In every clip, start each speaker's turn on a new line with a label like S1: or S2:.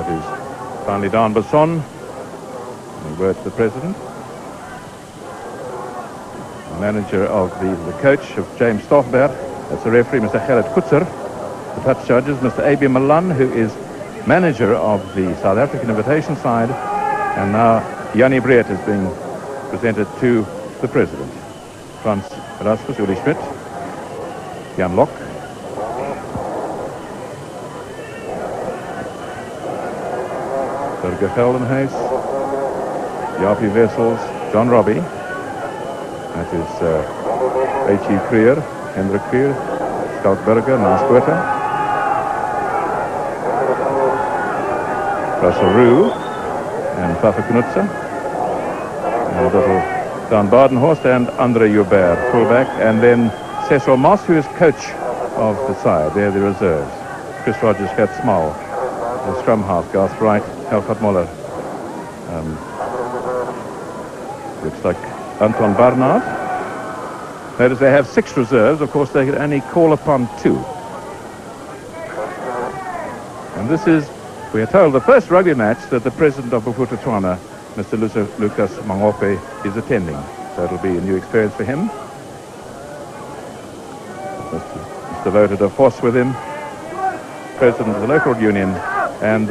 S1: That is finally Dan Besson. And word to the president. The manager of the coach of James Stoffbert. That's the referee, Mr. Gerrit Kutzer. The touch judges, Mr. A.B. Milan, who is manager of the South African invitation side. And now Jannie Breert is being presented to the president. Frans Rasmus, Uli Schmidt, Jan Lok. Burger Geldenhuis, Jaapie Wessels, John Robbie. That is H.E. Creer, Hendrik Creer, Scout Burger, Naas Botha. Russell Roux and Papa Knudsen. And little Dan Badenhorst and Andre Joubert, fullback. And then Cecil Moss, who is coach of the side. They're the reserves. Chris Rogers, Gert Small. The scrum half, Garth Wright, Helfert Muller. Looks like Anton Barnard. Notice they have 6 reserves. Of course, they could only call upon 2. And this is, we are told, the first rugby match that the president of Bophuthatswana, Mr. Lucas Mangope, is attending. So it'll be a new experience for him. Mr. Wouter de Vos with him, president of the local union, and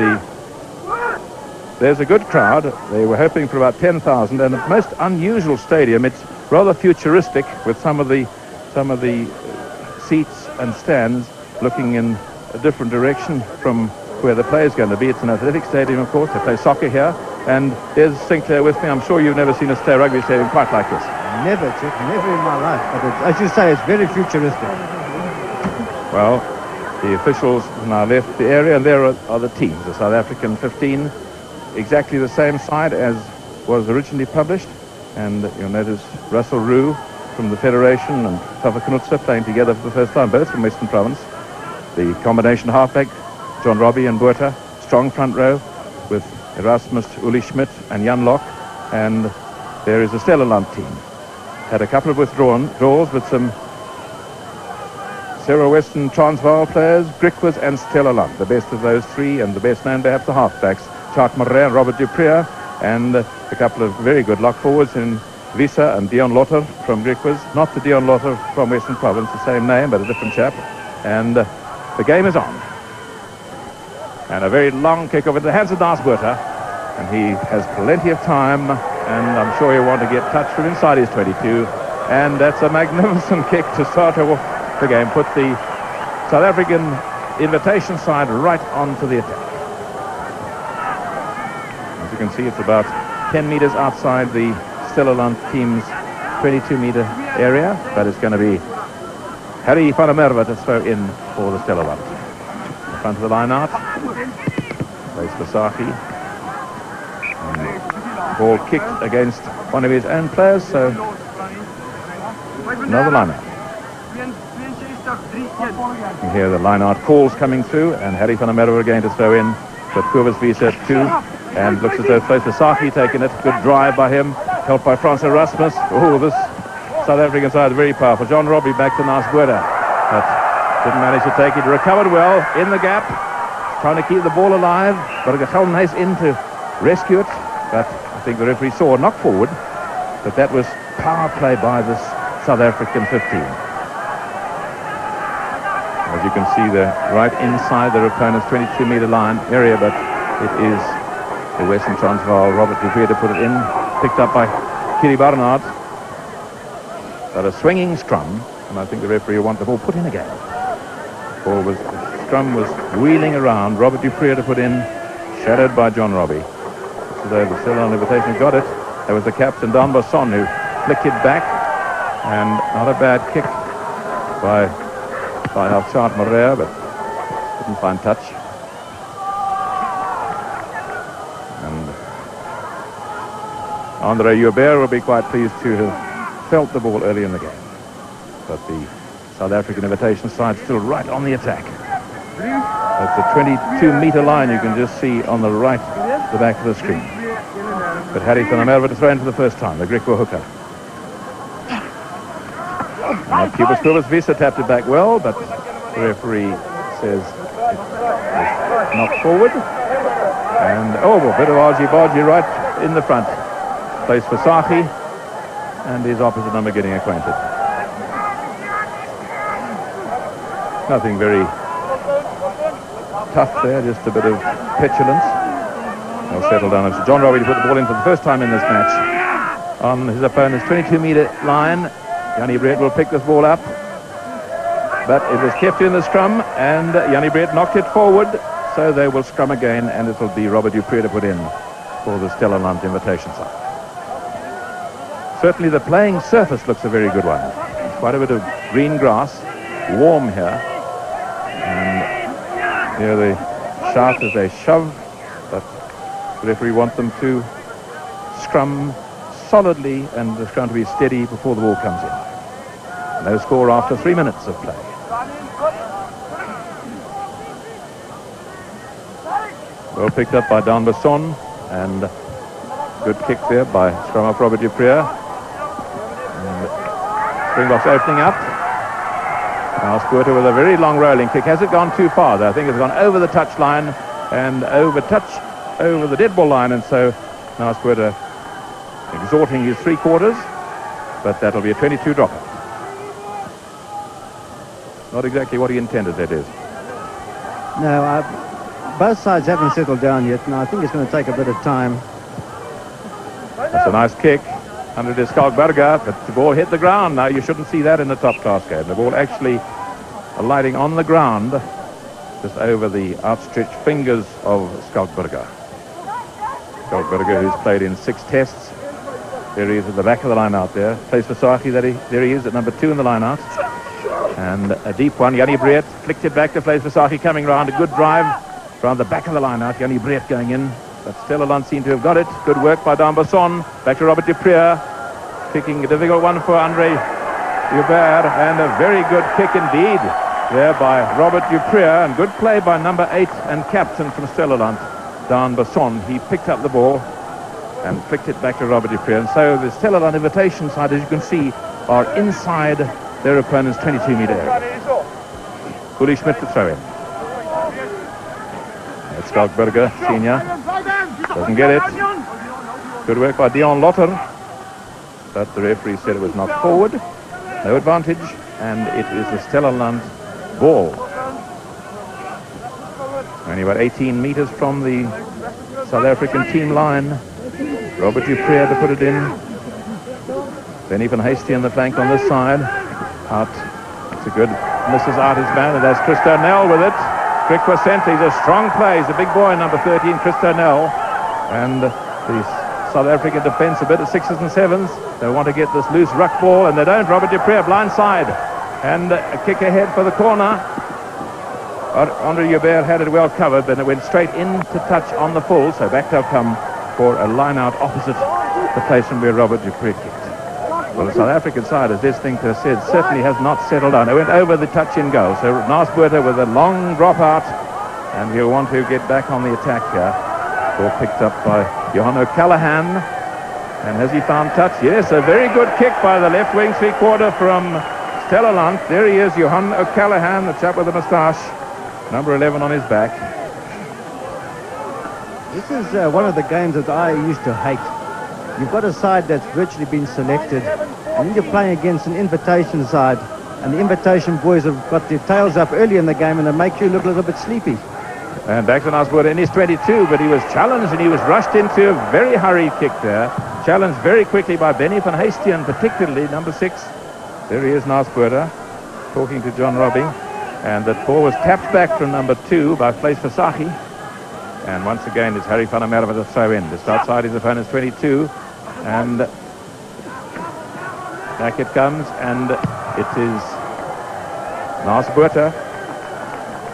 S1: there's a good crowd. They were hoping for about 10,000, and a most unusual stadium. It's rather futuristic with some of the seats and stands looking in a different direction from where the play is going to be. It's an athletic stadium, of course. They play soccer here. And there's Sinclair with me. I'm sure you've never seen a state rugby stadium quite like this.
S2: Never, Chick, never in my life. But as you say, it's very futuristic.
S1: Well, the officials have now left the area, and there are the teams. The South African 15, exactly the same side as was originally published. And you'll notice Russell Roux from the Federation and Papa Knudsen playing together for the first time, both from Western Province. The combination halfback, John Robbie and Botha, strong front row with Erasmus, Uli Schmidt and Jan Lok. And there is a Stellaland team. Had a couple of withdrawals with some several Western Transvaal players, Griquas and Stellaland, the best of those 3, and the best known perhaps the halfbacks, Jacques Marais and Robert Duprier, and a couple of very good lock forwards in Visa and Dion Lotter from Griquas. Not the Dion Lotter from Western Province, the same name, but a different chap. And the game is on. And a very long kick over the hands of Naas Botha. And he has plenty of time, and I'm sure he'll want to get touch from inside his 22. And that's a magnificent kick to start off the game. Put the South African invitation side right onto the attack. As you can see, it's about 10 meters outside the Stellaland team's 22-meter area, but it's going to be Harry van der Merwe to throw in for the Stellaland. In front of the line out, plays for Sahi. Ball kicked against one of his own players, so another line out. You hear the line out calls coming through, and Harry van der Merwe again to throw in, but Kobus Visa 2, and looks as though close to Sahi taking it. Good drive by him, helped by Frans Erasmus. Oh, this South African side is very powerful. John Robbie back to Naas Botha, but didn't manage to take it. Recovered well in the gap, trying to keep the ball alive. Got a Geldenhuis in to rescue it, but I think the referee saw a knock forward, but that was power play by this South African 15. As you can see, they're right inside their opponent's 22-meter line area, but it is the Western Transvaal, Robert Duprier to put it in, picked up by Kiri Barnard. But a swinging scrum, and I think the referee will want the ball put in again. The scrum was wheeling around, Robert Duprier to put in, shadowed by John Robbie. So the Stellaland invitation got it. There was the captain, Dan Besson, who flicked it back, and not a bad kick by Jacques Marais, but didn't find touch. And Andre Joubert will be quite pleased to have felt the ball early in the game. But the South African invitation side still right on the attack. That's a 22-meter line you can just see on the right, the back of the screen. But Harry van der Merwe to throw in for the first time, the Griqua hooker. Now Kobus Visa tapped it back well, but the referee says it's knocked forward. And, oh, a bit of argy-bargy right in the front. Place for Sahi, and his opposite number getting acquainted. Nothing very tough there, just a bit of petulance. They'll settle down. It's John Robbie to put the ball in for the first time in this match. On his opponent's 22-meter line, Jannie Brett will pick this ball up. But it was kept in the scrum, and Jannie Brett knocked it forward, so they will scrum again, and it will be Robert Dupree to put in for the Stellaland invitation side. Certainly the playing surface looks a very good one. Quite a bit of green grass, warm here. And here they shout as they shove, but the referee wants them to scrum solidly and the scrum to be steady before the ball comes in. No score after 3 minutes of play. Well picked up by Dan Besson, and good kick there by scrum up Robert Dupree. And Springboks opening up. Now Squirter with a very long rolling kick. Has it gone too far though? I think it's gone over the touch line and over the dead ball line, and so now Squirter exhorting his 3/4, but that'll be a 22 dropper. Not exactly what he intended, that is.
S2: No, both sides haven't settled down yet, and I think it's going to take a bit of time.
S1: That's a nice kick under the Skalkberger, but the ball hit the ground. Now you shouldn't see that in the top class game. The ball actually alighting on the ground just over the outstretched fingers of Skalkberger. Skalkberger, who's played in 6 tests. There he is at the back of the line out there. Plays for Sahi. There he is at number 2 in the line out. And a deep one. Jannie Brett flicked it back to Place for Sahi, coming round. A good drive around the back of the line out. Jannie Brett going in. But Stellaland seem to have got it. Good work by Dan Besson. Back to Robert Dupree. Kicking a difficult one for Andre Hubert. And a very good kick indeed there by Robert Dupree. And good play by number 8 and captain from Stellaland, Dan Besson. He picked up the ball and flicked it back to Robert Dupree. And so the Stellaland invitation side, as you can see, are inside their opponent's 22-meter area. Uli Schmidt to throw in. That's Skalkberger, senior. Doesn't get it. Good work by Dion Lotter. But the referee said it was not forward. No advantage. And it is the Stellaland ball. Only about 18 meters from the South African team line. Robert Dupree to put it in. Benny van Hasty on the flank on this side. Out. It's a good misses out his man, and there's Chris Darnell with it. Crick was sent. He's a strong play. He's a big boy, number 13, Chris Darnell. And the South African defence a bit of 6s and 7s. They want to get this loose ruck ball, and they don't. Robert Dupree, blind side. And a kick ahead for the corner. Andre Hubert had it well covered, but it went straight into touch on the full, so back they'll come for a line out opposite the place from where Robert Dupree kicked. Well, the South African side, as this thing has said, certainly has not settled down. They went over the touch in goal. So Nasbuurter with a long drop out, and he'll want to get back on the attack here. Ball picked up by Johan O'Callaghan. And has he found touch? Yes, a very good kick by the left wing 3/4 from Stellaland. There he is, Johan O'Callaghan, the chap with the moustache. Number 11 on his back.
S2: This is one of the games that I used to hate. You've got a side that's virtually been selected, and then you're playing against an invitation side, and the invitation boys have got their tails up early in the game, and they make you look a little bit sleepy.
S1: And back to Nasbuurter in his 22, but he was challenged and he was rushed into a very hurried kick there. Challenged very quickly by Benny van Hasty, and particularly number 6. There he is, Nasbuurter, talking to John Robbie. And that ball was tapped back from number 2 by Place Versace. And once again, it's Harry van der Merwe with a throw in. Just outside his opponent's 22. And back it comes, and it is Nasbuurter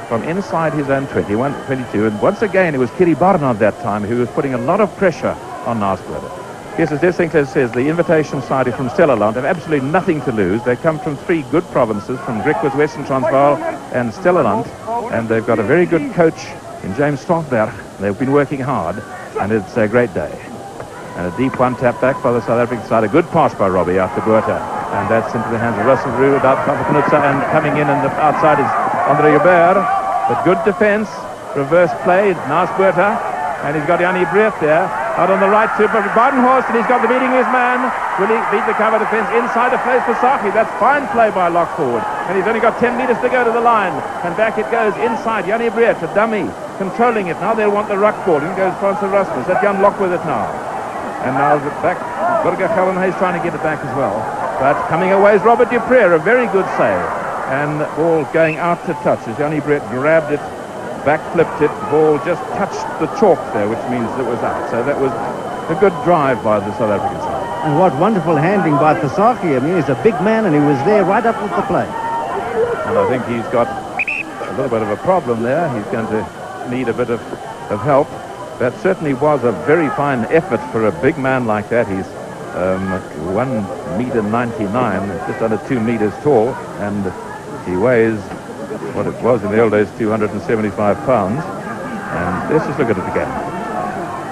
S1: from inside his own 21, 22. And once again, it was Kiri Barnard that time who was putting a lot of pressure on Nasbuurter. Yes, as Des Sinclair says, the invitation side is from Stellaland. They have absolutely nothing to lose. They come from 3 good provinces, from Griquas, Western Transvaal and Stellaland. And they've got a very good coach in James Stolberg. They've been working hard, and it's a great day. And a deep one tap back by the South African side. A good pass by Robbie out to Buerta. And that's into the hands of Russell Roux, about Knutsa, and coming in, and the outside is Andre Hubert. But good defense, reverse play, Nasbuurter And he's got Jannie Breeth there. Out on the right to Badenhorst, and he's got the beating his man. Will he beat the cover defence inside the place for Saki? That's fine play by lock forward. And he's only got 10 metres to go to the line. And back it goes inside. Jannie Breeth, a dummy, controlling it. Now they'll want the ruck ball. In goes Francis Rasmus. That's Jan Lock with it now. And now the back, Burger Geldenhuys trying to get it back as well. But coming away is Robert Dupré, a very good save. And the ball going out to touch as Jannie Breeth grabbed it, back flipped it, the ball just touched the chalk there, which means it was out. So that was a good drive by the South African side.
S2: And what wonderful handling by Fasaki. I mean, he's a big man and he was there right up with the play.
S1: And I think he's got a little bit of a problem there. He's going to need a bit of help. That certainly was a very fine effort for a big man like that. He's 1 meter 99, just under 2 meters tall, and he weighs what it was in the old days, 275 pounds. And let's just look at it again.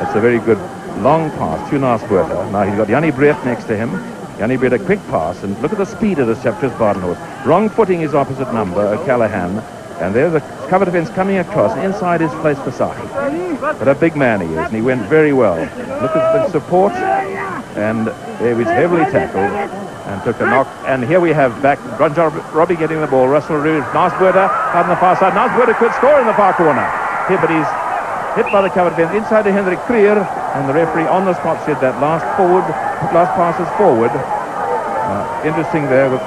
S1: It's a very good long pass to Naasbuurter. Now he's got Jannie Breeth next to him. Jannie Breeth, a quick pass, and look at the speed of this chap, just Badenhorst. Wrong footing his opposite number, O'Callaghan, and there's a cover defence coming across. Inside his place for Saki. But a big man he is, and he went very well. Look at the support, and there was heavily tackled and took a knock. And here we have back Robbie getting the ball. Russell Roux, Naasbuurter out on the far side. Naasbuurter could score in the far corner. Here, but he's hit by the cover defence inside to Hendrik Krier, and the referee on the spot said that last pass is forward. Interesting there with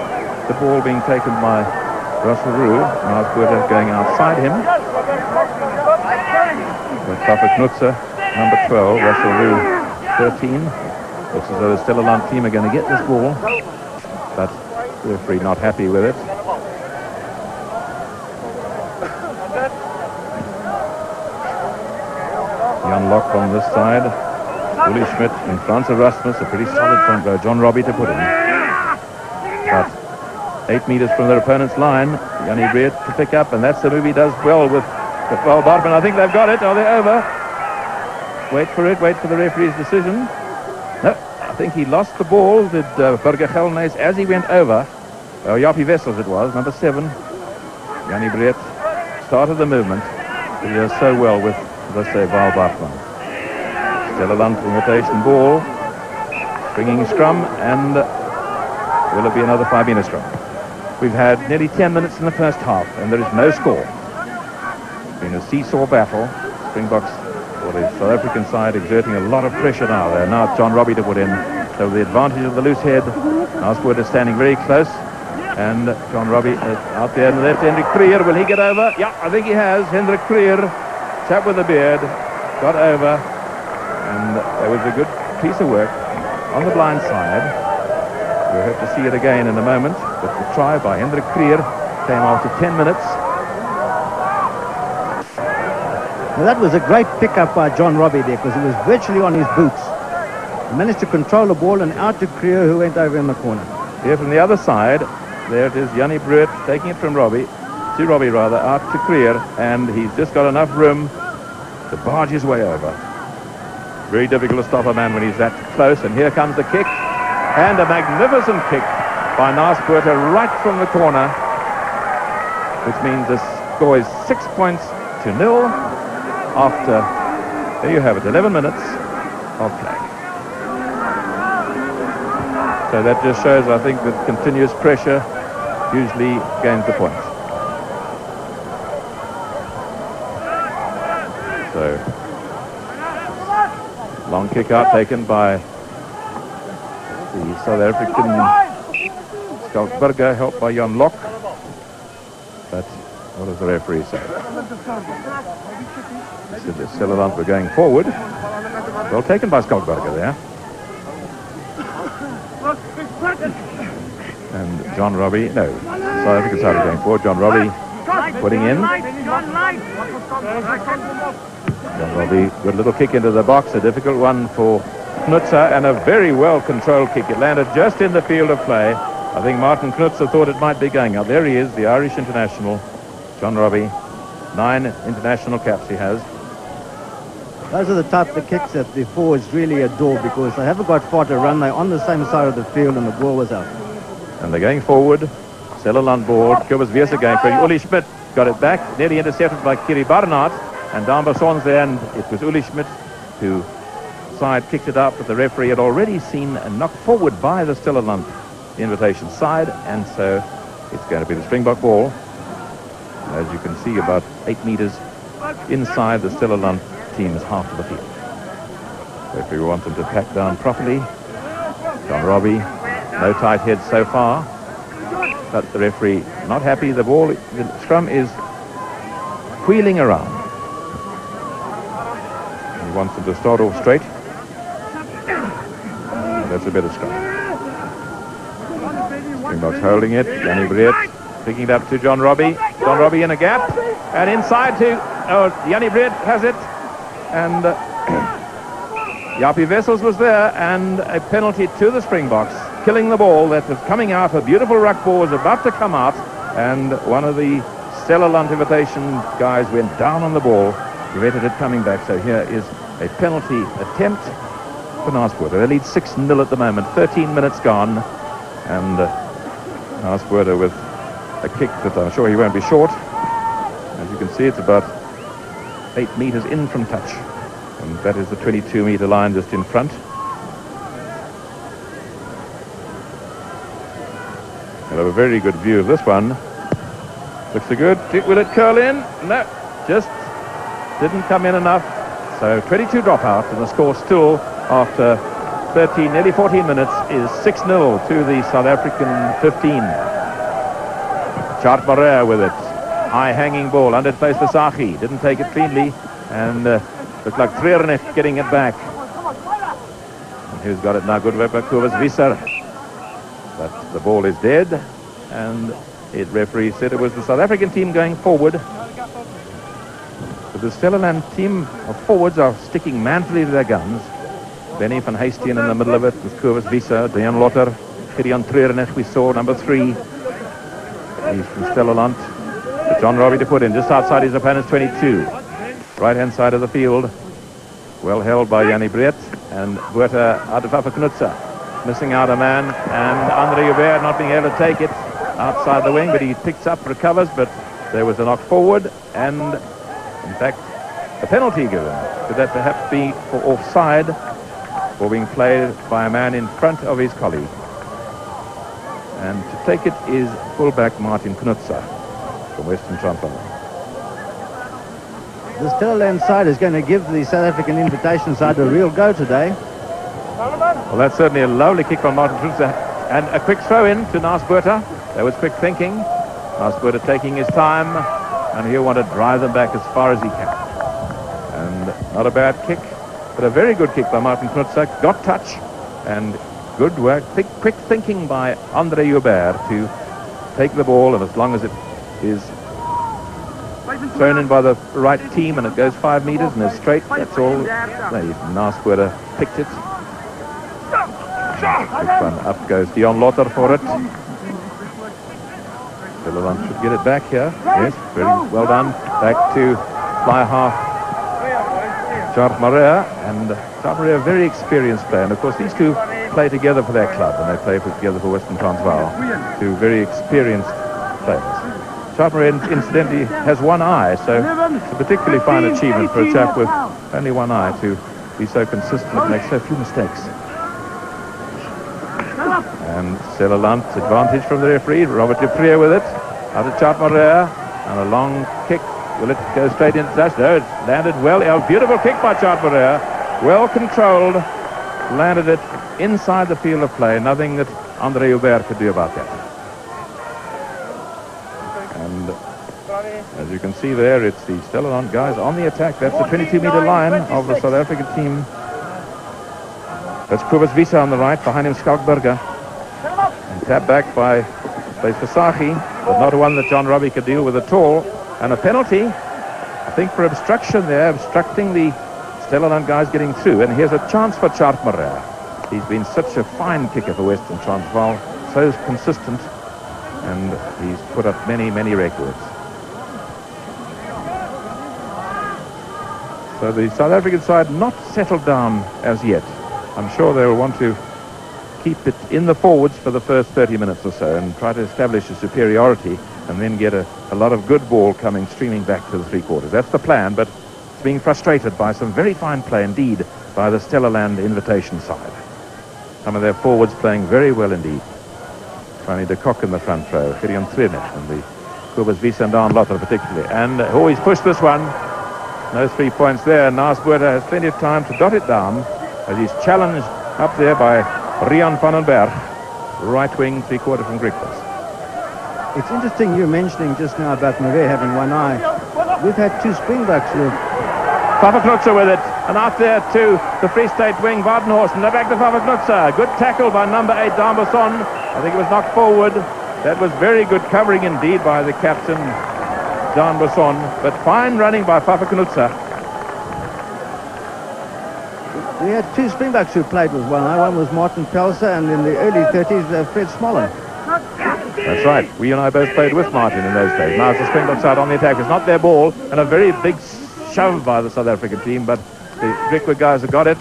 S1: the ball being taken by Russell Roux. Naasbuurter going outside him. With Papa Knutzer, number 12, Russell Roux, 13. Looks as though the Stellaland team are going to get this ball, but the referee not happy with it. Jan Lock on this side. Uli Schmidt and Francis Rasmus, a pretty solid front row. John Robbie to put in. But 8 meters from their opponent's line, Jannie Breeth to pick up, and that's the move he does well with the foul Bartman. I think they've got it. Are they over? Wait for it. Wait for the referee's decision. No, I think he lost the ball, did Burger Geldenhuys, as he went over. Jaapie Wessels it was, number 7. Jannie Breeth started the movement. He does so well with, let's say, Val Bartman. Stellaland imitation ball. Springing scrum, and will it be another 5-meter scrum? We've had nearly 10 minutes in the first half, and there is no score. It's been a seesaw battle. Springboks, or the South African side, exerting a lot of pressure now. There now it's John Robbie to put in. So the advantage of the loose head. Naasbuurter is standing very close, and John Robbie out there in the left. Hendrik Krier, will he get over? Yeah, I think he has. Hendrik Krier, chap with a beard, got over, and there was a good piece of work on the blind side. We'll have to see it again in a moment, but the try by Hendrik Krier came after 10 minutes.
S2: Now that was a great pickup by John Robbie there, because he was virtually on his boots. He managed to control the ball and out to Krier, who went over in the corner.
S1: Here from the other side, there it is, Jannie Breeth taking it from Robbie, out to Krier, and he's just got enough room to barge his way over. Very difficult to stop a man when he's that close, and here comes the kick, and a magnificent kick by Naasbuurter right from the corner, which means the score is 6-0 after, there you have it, 11 minutes of play. So that just shows, I think, that continuous pressure usually gains the point. So, long kick out taken by the South African Skalkberger, helped by Jan Lock. But what does the referee say? He said that Stellaland were going forward. Well taken by Skalkberger there. And John Robbie, no, South African side are going forward. John Robbie putting in. John Robbie, good little kick into the box, a difficult one for Knutzer, and a very well-controlled kick. It landed just in the field of play. I think Martin Knutzer thought it might be going out. There he is, the Irish international, John Robbie. 9 international caps he has.
S2: Those are the type of kicks that the forwards really adore, because they haven't got far to run. They're on the same side of the field, and the ball was out.
S1: And they're going forward. Stellaland board. Kobus Wiese going for it. Uli Schmidt got it back. Nearly intercepted by Kiri Barnard. and D'Amberson's there, and it was Uli Schmidt who side kicked it out, but the referee had already seen a knock forward by the Stellaland invitation side, and so it's going to be the Springbok ball. As you can see, about 8 meters inside the Stellaland team's half of the field. So if we want them to pack down properly, John Robbie, no tight heads so far, but the referee not happy. The ball, the scrum is wheeling around. He wants them to start off straight. That's a better scrum. Springboks holding it. Jannie Breed picking it up to John Robbie. John Robbie in a gap. And inside to Jannie Breed has it. And Jaapie Wessels was there. And a penalty to the Springboks. Killing the ball that was coming out. A beautiful ruck ball was about to come out. And one of the Stellaland invitation guys went down on the ball. Prevented it coming back. So here is a penalty attempt for Naasboerter. They lead 6-0 at the moment, 13 minutes gone, and Naasboerter with a kick that I'm sure he won't be short. As you can see, it's about 8 meters in from touch, and that is the 22-meter line just in front. We'll have a very good view of this one. Looks so good. Will it curl in? No, just didn't come in enough. So 22 dropout, and the score still after 13, nearly 14 minutes is 6-0 to the South African 15. Chart Morea with it. High hanging ball, under place for Sachi. Didn't take it cleanly, and looked like Treurnig getting it back. And who's got it now? Good work by Kobus Visser. But the ball is dead, and the referee said it was the South African team going forward. The Stellaland team of forwards are sticking manfully to their guns. Benny van Heestien in the middle of it with Kobus Visser, Dejan Lotter, Gideon Treurnig we saw, number 3. He's from Stellaland. But John Robbie to put in, just outside his opponent's 22. Right-hand side of the field. Well held by Jannie Breed and Botha Advafa Knutser. Missing out a man, and Andre Hubert not being able to take it outside the wing, but he picks up, recovers, but there was a knock forward, and in fact, a penalty given. Could that perhaps be for offside, or being played by a man in front of his colleague? And to take it is fullback Martin Knutser from Western Transvaal.
S2: The Stellaland side is going to give the South African invitation side a real go today.
S1: Well, that's certainly a lovely kick from Martin Knutser, and a quick throw in to Naasboerter. That was quick thinking. Naasboerter taking his time, and he'll want to drive them back as far as he can. And not a bad kick, but a very good kick by Martin Knutser. Got touch, and good work, quick thinking by Andre Hubert to take the ball, and as long as it is thrown in by the right team and it goes 5 meters and is straight, that's all. Naasboerter picked it. Quick one, up goes Dejan Lotter for it. Stellaland should get it back here. Yes, very well done. Back to fly half Chart Morea, and Chart Morea, very experienced player. And of course these two play together for their club, and they play together for Western Transvaal. Two very experienced players. Chart Morea incidentally has one eye, so it's a particularly fine achievement for a chap with only one eye to be so consistent and make so few mistakes. And Stellaland, advantage from the referee. Robert Dupree with it. Out of Chart Morea, and a long kick. Will it go straight into touch? No, it landed well. A beautiful kick by Chart Morea. Well controlled. Landed it inside the field of play. Nothing that Andre Hubert could do about that. And as you can see there, it's the Stellaland guys on the attack. That's the 22-meter line of the South African team. That's Kobus Visser on the right, behind him Skalkberger. And tapped back by Sachi, but not one that John Robbie could deal with at all. And a penalty, I think, for obstruction there, obstructing the Stellaland guys getting through. And here's a chance for Chart Morea. He's been such a fine kicker for Western Transvaal, so consistent, and he's put up many, many records. So the South African side not settled down as yet. I'm sure they will want to keep it in the forwards for the first 30 minutes or so and try to establish a superiority, and then get a lot of good ball coming streaming back to the 3/4. That's the plan, but being frustrated by some very fine play indeed by the Stellaland invitation side. Some of their forwards playing very well indeed. Fanny de Kock in the front row, Gideon Twinich and the Kobus Wiese and Dan Lotter particularly. And he's pushed this one. No 3 points there. Naas Botha has plenty of time to dot it down as he's challenged up there by Rian van den Berg, right wing, 3/4 from Griquas.
S2: It's interesting you mentioning just now about Marais having one eye. We've had two Springboks look.
S1: Fafa with it, and out there to the Free State wing, Vardenhorst, and back to Fafa. Good tackle by number 8, Dan Besson. I think it was knocked forward. That was very good covering indeed by the captain, Dan Besson, but fine running by Fafa.
S2: We had two Springboks who played with one eye. One was Martin Pelser, and in the early 30s, Fred Smollen.
S1: That's right. We and I both played with Martin in those days. Now it's the Springbok side on the attack. It's not their ball, and a very big shove by the South African team, but the Griquas guys have got it.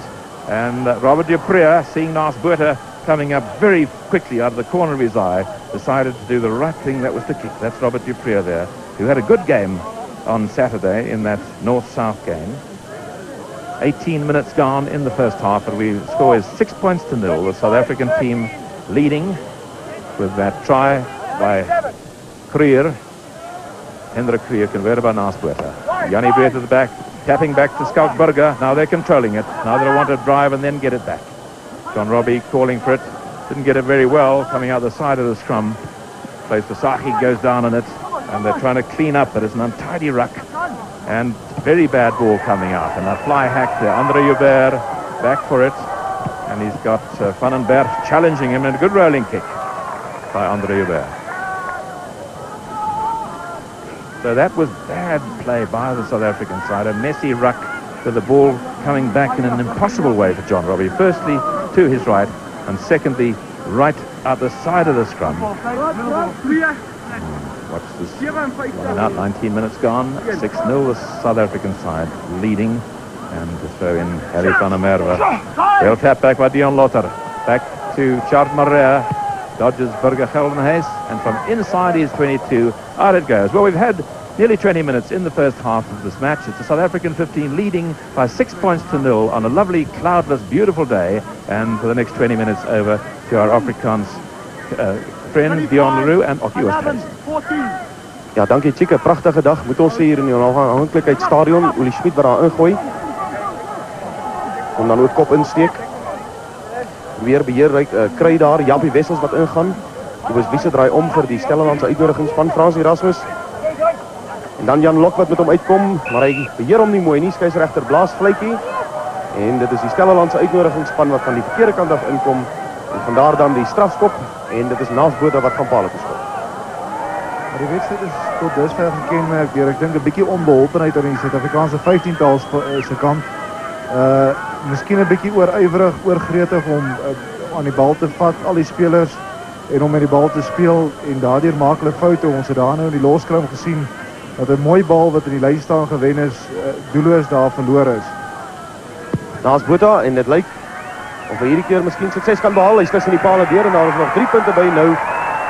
S1: And Robert Dupree, seeing Naas Botha coming up very quickly out of the corner of his eye, decided to do the right thing. That was to kick. That's Robert Dupree there, who had a good game on Saturday in that North-South game. 18 minutes gone in the first half, and we score is 6 points to 0. The South African team leading with that try by Creer. Hendrik Creer converted by Naas Botha. Jannie Breed at the back, tapping back to Scout Burger. Now they're controlling it. Now they want to drive and then get it back. John Robbie calling for it. Didn't get it very well, coming out the side of the scrum. Plays for Sahi, goes down on it, and they're trying to clean up, but it's an untidy ruck. And very bad ball coming out. And a fly hack there. Andre Joubert back for it. And he's got Van den Berg challenging him, and a good rolling kick by Andre Joubert. So that was bad play by the South African side. A messy ruck with the ball coming back in an impossible way for John Robbie. Firstly, to his right, and secondly, right at the side of the scrum. Watch this line out, 19 minutes gone, 6-0, the South African side leading. And to throw in Harry van der Merwe. Well tap back by Dion Lotter. Back to Chart Marais. Dodges Burger Geldenhuis, and from inside his 22, out it goes. Well, we've had nearly 20 minutes in the first half of this match. It's the South African 15 leading by 6 points to 0 on a lovely, cloudless, beautiful day. And for the next 20 minutes over to our Afrikaans friend Dion Leroux and Okkie Oosthuizen.
S3: Ja, dankie Chieke, pragtige dag. Moet ons hier in die onafhankelijkheidsstadion. Uli Schmid wat daar ingooi. Kom dan ook kop insteek. Weer beheer kry daar, Jaapie Wessels wat ingaan. Kobus Wiese draai om vir die Stellalandse uitnodigingsspan, Frans Erasmus. En dan Jan Lok wat met hom uitkom, maar hy beheer hom nie mooi nie, skeieregter blaas vletjie. En dit is die Stellalandse uitnodigingsspan wat van die verkeerde kant af inkom. En vandaar dan die strafskop, en dit is Naas Botha wat van pale geskop.
S4: Die wedstrijd is tot dusver gekenmerk deur, ek dink 'n bietjie onbeholpenheid aan die Suid-Afrikaanse 15-tal se kant. Miskien 'n bietjie oorywerig, oorgretig om aan die bal te vat, al die spelers, en om met die bal te speel, en daardeur maak hulle foute. Ons het daar nou in die loskram gesien dat 'n mooi bal wat in die lyn staan gewen is, doelloos daar verlore is.
S3: Naas Botha, en dit lyk of hy hierdie keer miskien sukses kan behaal. Hy's tussen die pale deur en daar is nog 3 punte by nou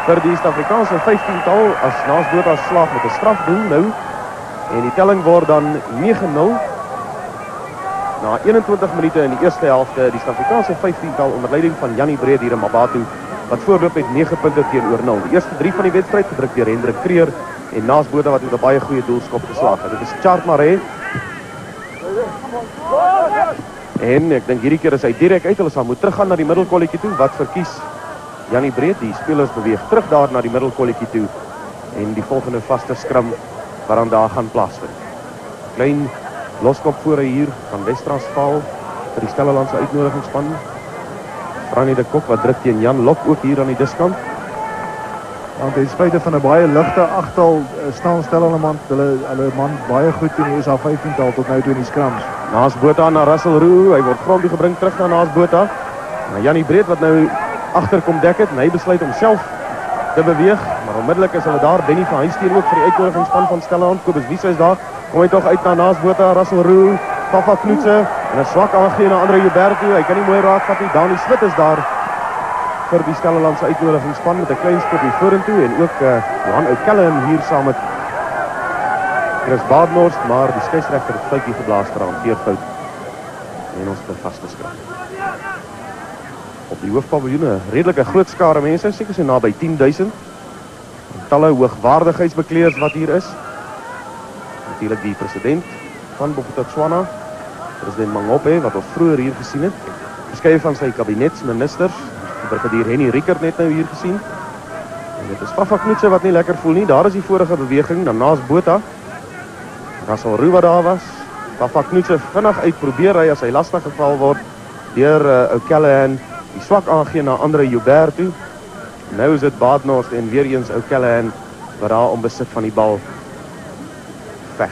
S3: vir die Suid-Afrikaanse 15-tal as Naas Botha slag met 'n strafdoel nou. En die telling word dan 9-0. Na 21 minute in die eerste helfte, die Suid-Afrikaanse 15-tal onder leiding van Jannie Breed hier in Mabatu, wat voorloop met 9 punte teenoor 0. Die eerste 3 van die wedstryd gedruk deur Hendrik Creer en Naas Botha wat met 'n baie goeie doelskop geslaag het. Dit is Chart Marais. En ek dink hierdie keer is hy direk uit. Hulle sal moet teruggaan na die middelkolletjie toe. Wat verkies Jannie Breed? Die spelers beweeg terug daar na die middelkolletjie toe. En die volgende vaste skrum waaraan daar gaan plaasvind. Klein loskop voor hy hier van Wes-Transvaal vir die Stellalandse uitnodigingsspan. Franny de Kok wat druk teen Jan Lok ook hier aan die diskant.
S4: Want ten spyte van 'n baie ligte agtal staan Stellaland hulle man baie goed in die SA 15-tal tot nou toe in die skrams.
S3: Naas Botha na Russell Roux, hy word grond gebring terug na Naas Botha. Na Jannie Breed wat nou agterkom dek het en hy besluit om self te beweeg, maar onmiddellik is hulle daar. Benny van Huisteen ook vir die uitnodigingsspan van Stellaland. Kobus Wiese is daar. Kom hy toch uit na Naas Botha, Russell Roux, Papa Knoetse en 'n swak aangee na Andre Joubert toe. Hy kan nie mooi raak vat nie. Dani Smit is daar vir die Stellalandse uitnodigingsspan met 'n klein skopie vorentoe en ook Johan O'Callaghan hier saam met Chris Badenhorst, maar die skeieregter het fluitjie geblaas ter hanteerfout. En ons het 'n vaste skrap. Op die hoofpaviljoen 'n redelike groot skare mense, seker so naby 10.000. Talle hoogwaardigheidsbekleers wat hier is. Natuurlik die president van Bophuthatswana, president Mangophe, wat ons vroeër hier gesien het. Verskeie van sy kabinetsministers, brigadier Henny Riekert net nou hier gesien. En dit is Fafa Knoetse wat nie lekker voel nie. Daar is die vorige beweging, dan naas Botha. Russell Roux wat daar was. Fafa Knoetse vinnig uit probeer hy as hy lastig geval word deur O'Callaghan, die swak aangee na Andre Joubert toe. Nou is dit Badenhorst en weer eens O'Callaghan wat daar om besit van die bal veg.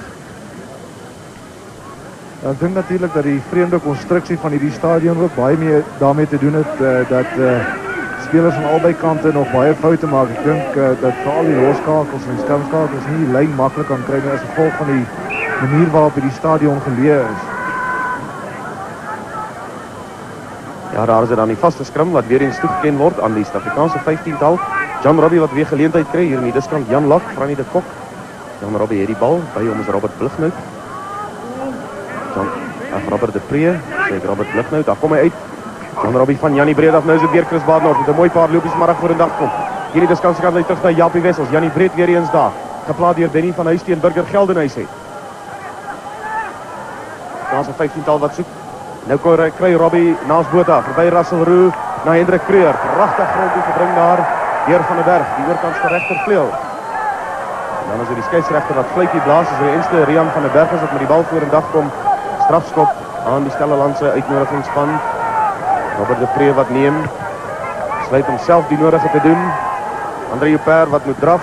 S4: Ja, ek dink natuurlik dat die vreemde konstruksie van hierdie stadion ook baie meer daarmee te doen het dat spelers van albei kante nog baie foute maak. Ek dink dat veral die loskakels en die skermskakels nie die lyn maklik kan kry nie as gevolg van die manier waarop die stadion geleë is.
S3: Ja, daar is dit dan die vaste skrim wat weer eens toegeken word aan die Suid-Afrikaanse 15-tal. Jan Robbie wat weer geleentheid kry hier in die diskant. Jan Lak, Frannie de Kok. Jan Robbie het die bal, by hom is Robert Blighnout. Robert de Pre, sê Robert Blighnout, daar kom hy uit. Jan Robbie van Jannie Breed af, nou is dit weer Chris Badenhorst met 'n mooi paar lopies maar voor in dag kom. Hierdie diskant kan hy terug na Japie Wessels. Jannie Breed weer eens daar. Geplaas deur Benny van Huisteen, Burger Geldenhuys het. Daar's 'n 15-tal wat soek. Nou kry Robbie naas Botha, verby Russell Roux na Hendrik Kreur. Pragtig grond toe gebring daar deur van der Berg, die oorkantste regtervleuel. En dan is dit die skeieregter wat fluitjie blaas, is die enigste Rian van der Berg is wat met die bal voor in dag kom. Strafskop aan die Stellalandse uitnodigingsspan. Robert de Pre wat neem. Sluit homself die nodige te doen. Andre Joubert wat moet draf.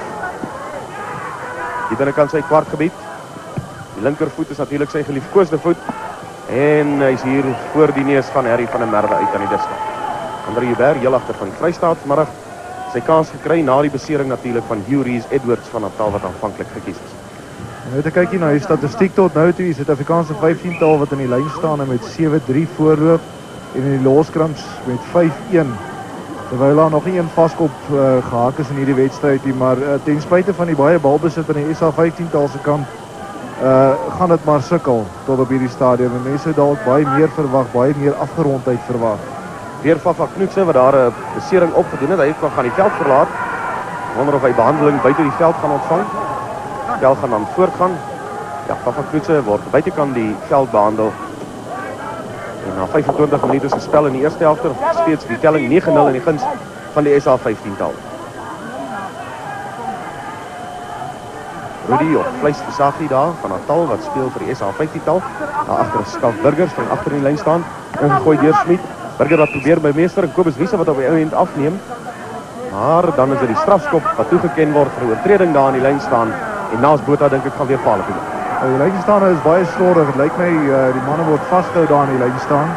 S3: Die binnekant sy kwartgebied. Die linkervoet is natuurlik sy geliefkoosde voet. En hy is hier voor die neus van Harry van der Merwe uit aan die diskant. Andre Joubert, heel agter van die Vrystaat vanmiddag. Sy kans gekry na die besering natuurlik van Hugh Rees Edwards van Natal wat aanvanklik gekies is.
S4: Nou het ek kykie na die statistiek tot nou toe, die Suid-Afrikaanse 15-tal wat in die lyn staan en met 7-3 voorloop en in die loskramps met 5-1. Terwyl daar nog nie een vaskop gehaak is in hierdie wedstryd nie, maar ten spyte van die baie balbesit aan die SA 15-tal se kant gaan dit maar sukkel tot op hierdie stadium en mense het dalk baie meer verwag, baie meer afgerondheid verwag.
S3: Weer Fafa Knoetse wat daar 'n besering opgedoen het, hy kan gaan die veld verlaat. Wonder of hy behandeling buite die veld gaan ontvang. Spel gaan dan voortgaan. Ja, Fafa Knoetse word buitekant die veld behandel. En na 25 minute se spel in die eerste helfte, steeds die telling 9-0 in die guns van die SA 15-tal. Rudy of Vleisversagie daar van Natal wat speel vir die SA 15-tal. Daar agter is Skalk Burgers van agter in die lyn staan. Ingegooi deur Smit. Burger wat probeer by meester en Kobus Wiese wat op die eind afneem. Maar dan is dit die strafskop wat toegeken word vir 'n oortreding daar in die lyn staan. En naas Botha dink ek gaan weer paal op.
S4: Die lynstaande is baie slordig. Het lyk my die manne word vasgehou daar in die lyn staan.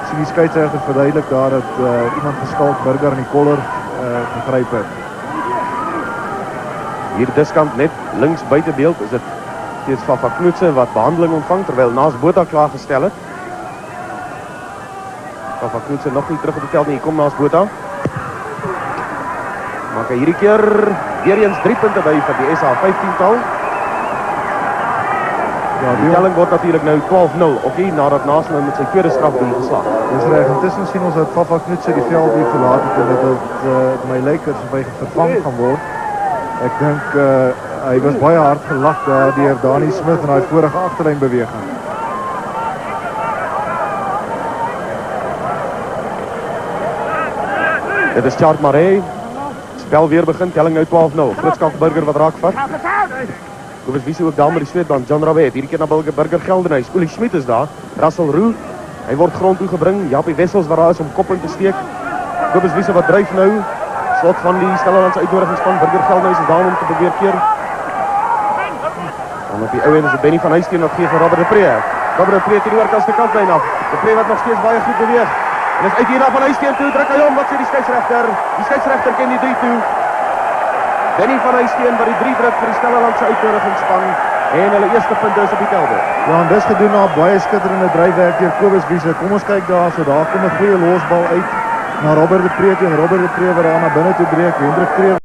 S4: Sien die skeieregter verduidelik daar dat iemand geskalk Burger in die kollar gegryp het.
S3: Hier diskant net links buite beeld is dit steeds Fafa Knoetse wat behandeling ontvang terwyl naas Botha klaargestel het. Fafa Knoetse nog nie terug op die veld nie. Hier kom naas Botha. Maak hy hierdie keer weer eens 3 punte by vir die SA 15-tal. Ja, die telling word natuurlik nou 12-0 of nie nadat Naas nou met sy tweede strafdoel geslaag.
S4: Dis reg. Intussen sien ons dat Fafa Knoetse die veld weer verlaat het en dat dit my lyk asof hy vervang gaan word. Ek dink hy was baie hard gelag daar deur Dani Smith in daai vorige agterlyn beweging.
S3: Dit is Chart Maree. Spel weer begin, telling nou 12-0. Fritskalk Burger wat raak vat. Kobus Wiese ook daar met die sweetband. Jan Rabbe het hierdie keer na Burger Geldenhuys. Olie Schmidt is daar. Russell Roux. Hy word grond toe gebring. Japie Wessels waar daar is om kop in te steek. Kobus Wiese wat dryf nou. Slot van die Stellalandse uitnodigingsspan. Burger Geldenhuys is daar om te probeer keer. Dan op die ou end is dit Benny van Huisteen wat gee vir Robert de Pre. Robert de Pre teen die oorkantste kantlyn af. De Pre wat nog steeds baie goed beweeg. En is uit hier na van Huisteen toe, druk hy om, wat sê die skeieregter? Die skeieregter ken die 3 toe. Benny van Huisteen wat die 3 druk vir die Stellalandse uitnodigingsspan. En hulle eerste punt is op die telde.
S4: Ja, en dis gedoen na baie skitterende dryfwerk deur Kobus Wiese. Kom ons kyk daar, so daar kom 'n goeie losbal uit na Robert de Pre en Robert de Pre wat daar na binne toe breek. Hendrik Kreur